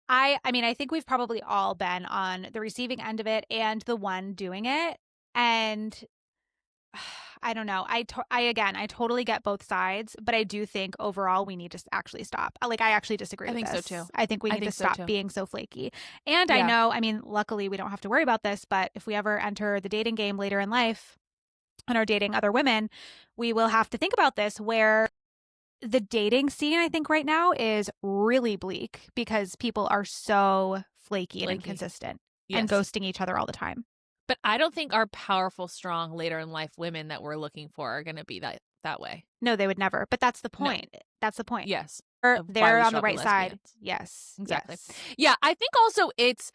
I mean, I think we've probably all been on the receiving end of it and the one doing it. And I don't know. I totally get both sides, but I do think overall we need to actually stop. Like, I actually disagree with this. I think so too. I think we need to stop being so flaky. And I know, I mean, luckily we don't have to worry about this, but if we ever enter the dating game later in life and are dating other women, we will have to think about this, where the dating scene, I think right now is really bleak because people are so flaky and inconsistent and ghosting each other all the time. But I don't think our powerful, strong, later in life women that we're looking for are going to be that way. No, they would never. But that's the point. No. That's the point. Yes. They're on the right side. Yes. Exactly. Yes. Yeah. I think also it's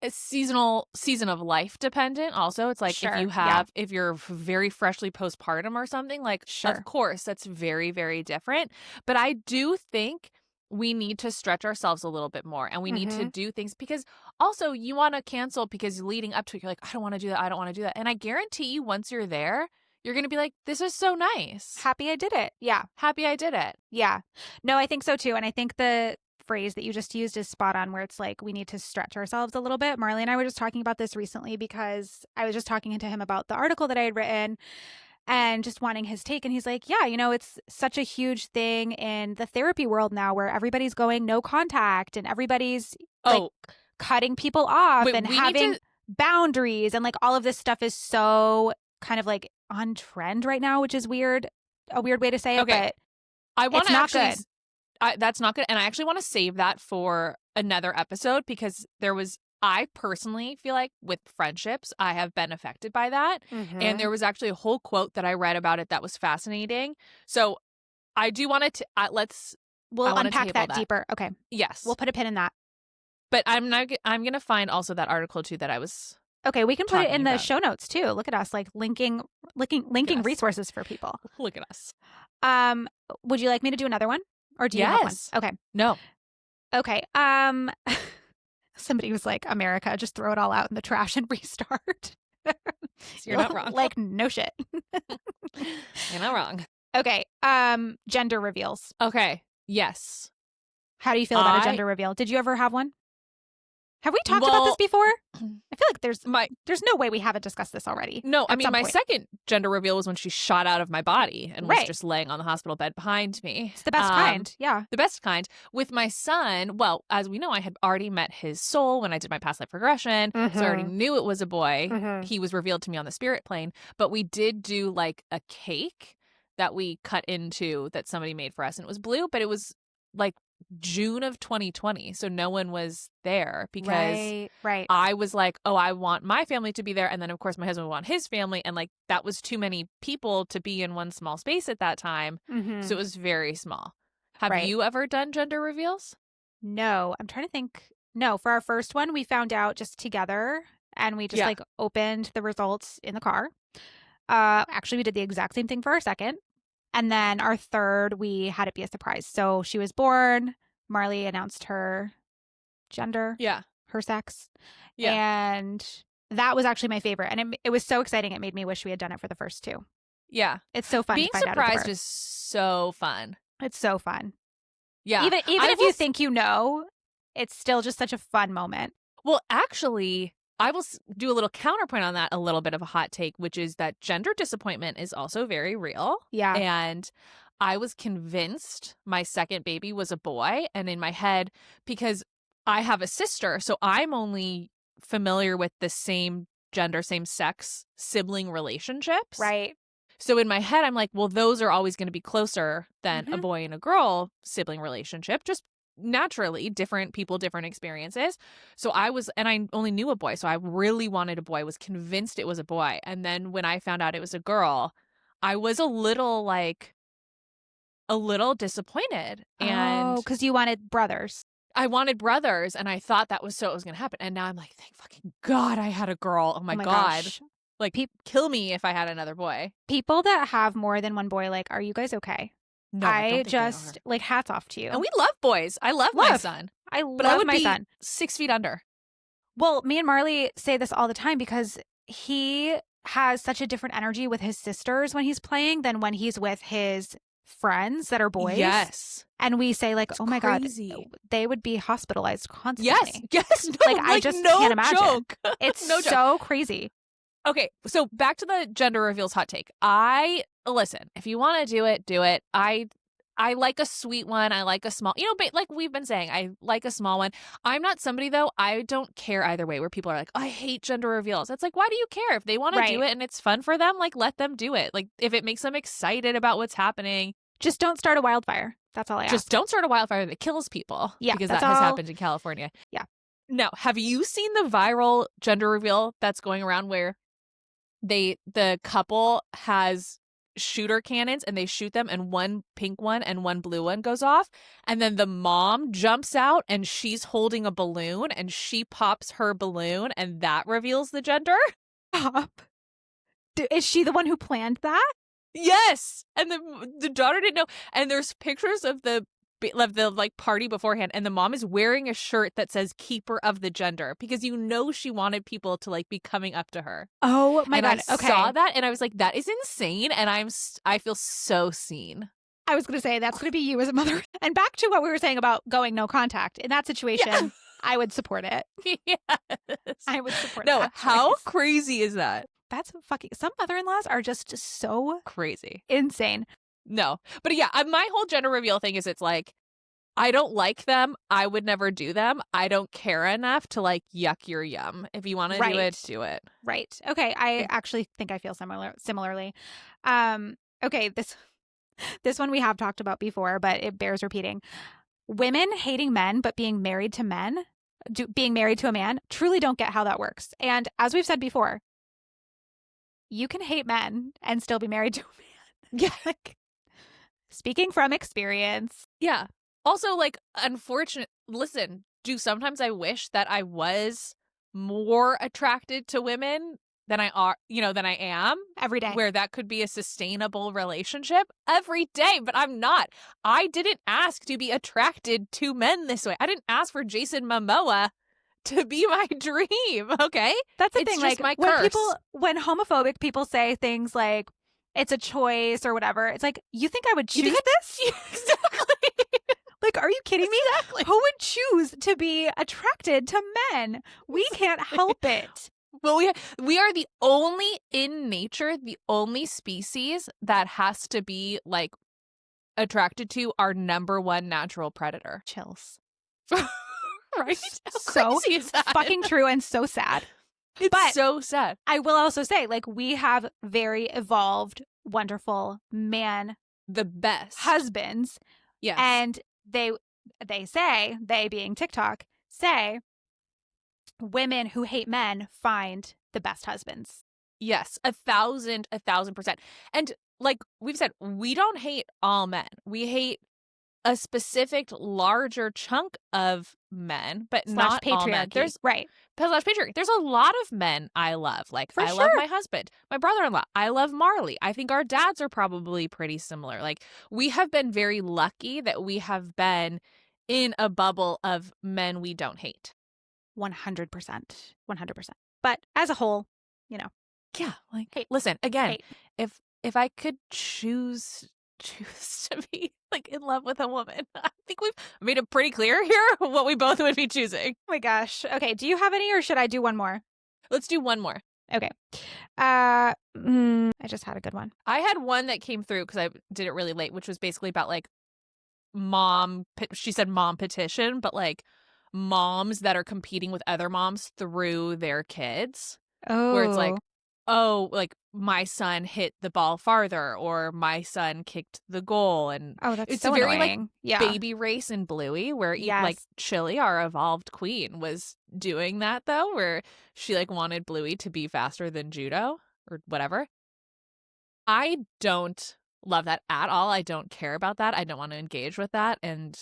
a season of life dependent. Also, it's like if you're very freshly postpartum or something, like, of course, that's very, very different. But I do think we need to stretch ourselves a little bit more, and we need to do things, because also you want to cancel because leading up to it, you're like, I don't want to do that. I don't want to do that. And I guarantee you, once you're there, you're going to be like, this is so nice. Happy I did it. Yeah. Happy I did it. Yeah. No, I think so too. And I think the phrase that you just used is spot on, where it's like we need to stretch ourselves a little bit. Marley and I were just talking about this recently because I was just talking to him about the article that I had written and just wanting his take. And he's like, yeah, you know, it's such a huge thing in the therapy world now where everybody's going no contact and everybody's like cutting people off and having boundaries, and like all of this stuff is so kind of like on trend right now, which is weird, a weird way to say it, but it's not good. That's not good. And I actually want to save that for another episode, because I personally feel like with friendships, I have been affected by that. And there was actually a whole quote that I read about it that was fascinating. So I do want to, we'll unpack that deeper. Okay. Yes. We'll put a pin in that. But I'm going to find also that article too that I was. Okay. We can put it in the show notes too. Look at us, like linking resources for people. Look at us. Would you like me to do another one? Or do you have one? Okay. No. Okay. Somebody was like, America, just throw it all out in the trash and restart. So you're not wrong. Like, no shit. You're not wrong. Okay. Gender reveals. Okay. Yes. How do you feel about a gender reveal? Did you ever have one? Have we talked about this before? I feel like there's no way we haven't discussed this already. No, I mean, my second gender reveal was when she shot out of my body and was just laying on the hospital bed behind me. It's the best kind. Yeah. The best kind. With my son, well, as we know, I had already met his soul when I did my past life regression. So I already knew it was a boy. He was revealed to me on the spirit plane. But we did do like a cake that we cut into that somebody made for us, and it was blue, but it was like June of 2020, so no one was there because Right. I was like, oh, I want my family to be there, and then of course my husband would want his family, and like that was too many people to be in one small space at that time, so it was very small. Have Right. you ever done gender reveals? No, I'm trying to think. No, for our first one, we found out just together, and we just Yeah. like opened the results in the car. Actually, we did the exact same thing for our second. And then our third, we had it be a surprise. So she was born. Marley announced her gender, Yeah. her sex. Yeah. And that was actually my favorite. And it was so exciting. It made me wish we had done it for the first two. Yeah. It's so fun Being to find out at the surprised birth. is so fun. It's so fun. Yeah. Even if you think you know, it's still just such a fun moment. Well, actually, I will do a little counterpoint on that, a little bit of a hot take, which is that gender disappointment is also very real. Yeah. And I was convinced my second baby was a boy. And in my head, because I have a sister, so I'm only familiar with the same gender, same sex sibling relationships. Right. So in my head, I'm like, well, those are always going to be closer than a boy and a girl sibling relationship, just naturally, different people, different experiences. So and I only knew a boy, so I really wanted a boy, was convinced it was a boy. And then when I found out it was a girl, I was a little disappointed. And because you wanted brothers. I wanted brothers, and I thought that was so it was going to happen. And now I'm like, thank fucking God I had a girl. Oh my God. Gosh. Like, kill me if I had another boy. People that have more than one boy, like, are you guys okay? No, I don't think just like hats off to you. And we love boys. I love my son. I But I love would my be son. 6 feet under. Well, me and Marley say this all the time because he has such a different energy with his sisters when he's playing than when he's with his friends that are boys. Yes. And we say like, It's oh my crazy. God, they would be hospitalized constantly. Yes. No, Like, I just can't imagine. Joke. It's no joke. so crazy. Okay, so back to the gender reveals hot take. Listen, if you want to do it. I like a sweet one. I like a small, but like we've been saying, I like a small one. I'm not somebody, though, I don't care either way, where people are like, oh, I hate gender reveals. It's like, why do you care? If they want to do it and it's fun for them, like, let them do it. Like, if it makes them excited about what's happening. Just don't start a wildfire. That's all I ask. Just don't start a wildfire that kills people. Yeah, because that has happened in California. Yeah. Now, have you seen the viral gender reveal that's going around where the couple has shooter cannons and they shoot them, and one pink one and one blue one goes off, and then the mom jumps out and she's holding a balloon and she pops her balloon and that reveals the gender? Stop. Is she the one who planned that? Yes. And the daughter didn't know, and there's pictures of the like party beforehand, and the mom is wearing a shirt that says keeper of the gender, because she wanted people to like be coming up to her. Oh my God. I saw that and I was like, that is insane, and I feel so seen. I was going to say that's going to be you as a mother. And back to what we were saying about going no contact. In that situation, I would support it. Yes. I would support No, that. how crazy is that? That's fucking, some mother-in-laws are just so Crazy. insane. No. But yeah, my whole gender reveal thing is, it's like, I don't like them. I would never do them. I don't care enough to like yuck your yum. If you want to do it, do it. Right. Okay. I actually think I feel similarly. Okay. This one we have talked about before, but it bears repeating. Women hating men, but being married to a man, truly don't get how that works. And as we've said before, you can hate men and still be married to a man. Yeah. Speaking from experience. Yeah. Also, like, sometimes I wish that I was more attracted to women than I am Every day. Where that could be a sustainable relationship every day, but I'm not. I didn't ask to be attracted to men this way. I didn't ask for Jason Momoa to be my dream, okay? That's the it's thing, just like, my curse. when homophobic people say things like, it's a choice or whatever, it's like, you think I would choose this? Exactly. Like, are you kidding me? Exactly. Who would choose to be attracted to men? We can't help it. Well, we are the only species that has to be like attracted to our number one natural predator. Chills. Right? So fucking true and so sad. It's so sad. I will also say, like, we have very evolved wonderful man The best. husbands. Yes. And they say, they being TikTok, say women who hate men find the best husbands. Yes, 1,000%. And like we've said, we don't hate all men. We hate a specific larger chunk of men, but Slash not all men. patriarchy. There's Right. slash patriarchy. There's a lot of men I love. Like For I love sure. my husband, my brother-in-law. I love Marley. I think our dads are probably pretty similar. Like we have been very lucky that we have been in a bubble of men we don't hate. 100%. 100%. But as a whole, you know. Yeah, like Hate. listen, again, Hate. if I could choose to be like in love with a woman, I think we've made it pretty clear here what we both would be choosing. Oh my gosh. Okay, do you have any or should I do one more? Let's do one more. Okay. I just had a good one. I had one that came through because I did it really late, which was basically about like she said mom petition, but like moms that are competing with other moms through their kids. Oh. Where it's like, oh, like my son hit the ball farther or my son kicked the goal. And oh, that's it's so a very annoying. like Yeah. baby race in Bluey where Yes. like Chili, our evolved queen, was doing that though, where she like wanted Bluey to be faster than Judo or whatever. I don't love that at all. I don't care about that. I don't want to engage with that. And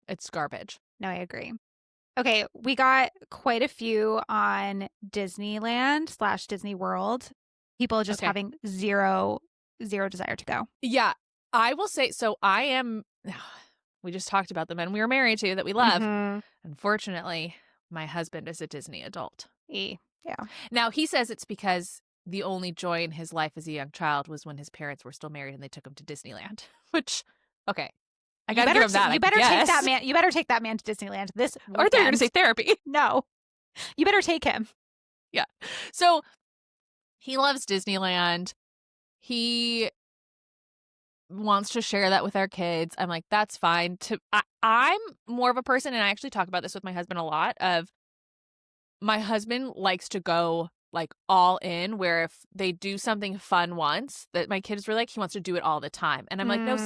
it's garbage. No, I agree. Okay, we got quite a few on Disneyland / Disney World. People just Okay. having zero desire to go. Yeah, I will say, so I am, we just talked about the men we were married to that we love. Mhm. Unfortunately, my husband is a Disney adult. Yeah. Now, he says it's because the only joy in his life as a young child was when his parents were still married and they took him to Disneyland, which, okay. I gotta give him that. You better take that man. You better take that man to Disneyland this weekend. Or they're gonna say therapy. No. You better take him. Yeah. So he loves Disneyland. He wants to share that with our kids. I'm like, that's fine. I'm more of a person, and I actually talk about this with my husband a lot, of my husband likes to go like all in, where if they do something fun once that my kids were like, he wants to do it all the time. And I'm like, no,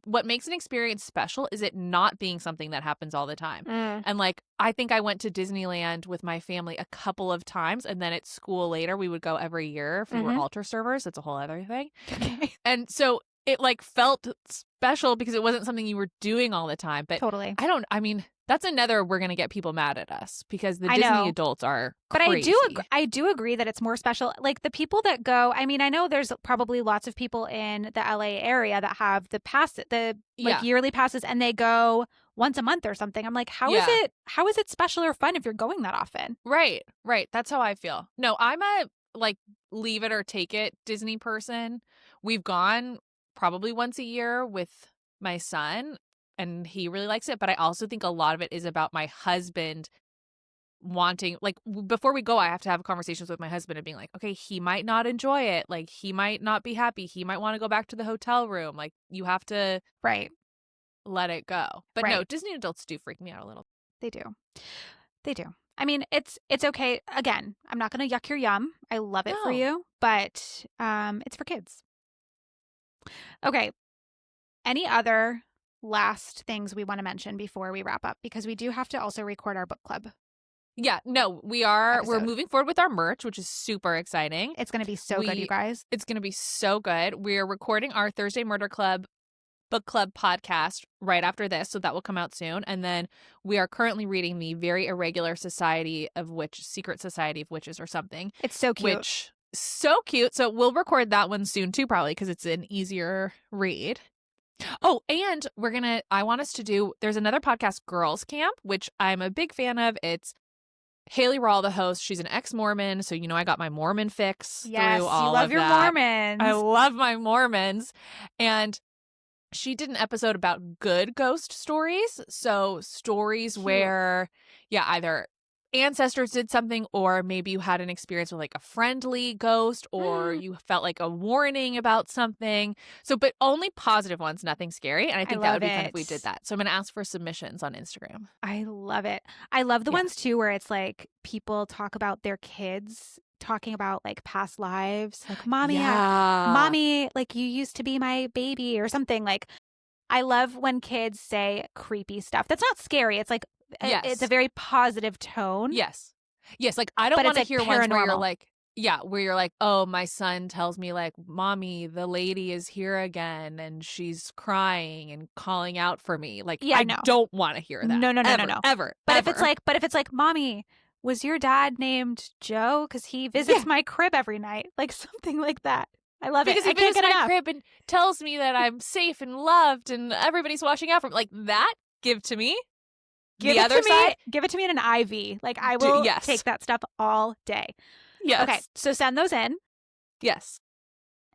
what makes an experience special is it not being something that happens all the time. And like, I think I went to Disneyland with my family a couple of times, and then at school later, we would go every year if we were altar servers. That's a whole other thing. Okay. And so it like felt special because it wasn't something you were doing all the time. But Totally. I mean, that's another, we're going to get people mad at us because the Disney adults are crazy. But I do agree that it's more special. Like the people that go, I mean, I know there's probably lots of people in the LA area that have the yearly passes, and they go once a month or something. I'm like, how is it special or fun if you're going that often? Right. That's how I feel. No, I'm a like leave it or take it Disney person. We've gone probably once a year with my son, and he really likes it. But I also think a lot of it is about my husband wanting, like, before we go, I have to have conversations with my husband and being like, okay, he might not enjoy it. Like, he might not be happy. He might want to go back to the hotel room. Like, you have to let it go. But no, Disney adults do freak me out a little. They do. I mean, it's okay. Again, I'm not going to yuck your yum. I love it for you, but it's for kids. Okay. Any other last things we want to mention before we wrap up? Because we do have to also record our book club. Yeah, no, we're moving forward with our merch, which is super exciting. It's going to be so good, you guys. It's going to be so good. We're recording our Thursday Murder Club book club podcast right after this, so that will come out soon. And then we are currently reading the Very Irregular Secret Society of Witches or something. It's so cute. So cute. So we'll record that one soon too, probably, because it's an easier read. Oh, and I want us to do, there's another podcast, Girls Camp, which I'm a big fan of. It's Haley Rawl, the host. She's an ex-Mormon, so I got my Mormon fix through all of that. Yes, you love your Mormons. I love my Mormons. And she did an episode about good ghost stories. So stories where, either ancestors did something, or maybe you had an experience with like a friendly ghost, or you felt like a warning about something. So, but only positive ones, nothing scary. And I think that would be fun if we did that. So I'm going to ask for submissions on Instagram. I love it. I love the ones too where it's like people talk about their kids talking about like past lives, like mommy, Yeah. mommy, like you used to be my baby or something. Like I love when kids say creepy stuff. That's not scary. It's like it's a Yes. very positive tone, Yes. Yes. Like, I don't but it's want to like hear ones where you're paranormal. like, yeah, where you're like, oh, my son tells me, like, mommy, the lady is here again and she's crying and calling out for me. Like, Yeah, I no. don't want to hear that. No, no, no, no, Ever, no. ever, But ever. if it's like, mommy, was your dad named Joe? Because he visits Yeah. my crib every night, like something like that. I love it. Because he I can't visits get my enough. crib and tells me that I'm safe and loved and everybody's watching out for me. Like, that, give to me. Give The it other to me. side, Give it to me in an IV. Like I will yes. take that stuff all day. Yes. Okay, so send those in. Yes.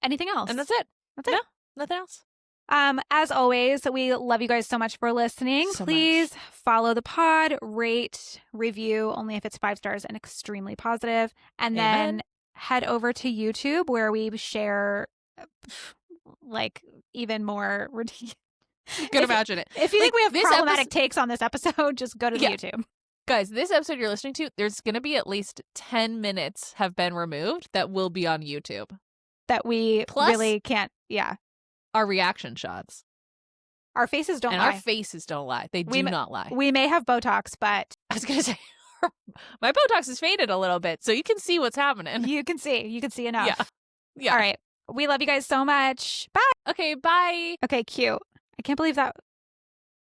Anything else? And that's it. That's it. No, nothing else. As always, we love you guys so much for listening. So Please much. follow the pod, rate, review only if it's 5 stars and extremely positive, and Amen. then head over to YouTube where we share like even more ridiculous. Could imagine it. If you Like, think we have this problematic takes on this episode, just go to the Yeah. YouTube. Guys, this episode you're listening to, there's going to be at least 10 minutes have been removed that will be on YouTube. That we Plus- really can't. Yeah, Our reaction shots. our faces don't And lie. our faces don't lie. They do not lie. We may have Botox, but I was going to say, my Botox is faded a little bit, so you can see what's happening. you can see enough. Yeah. Yeah. All right. We love you guys so much. Bye. Okay, bye. Okay, cute. I can't believe that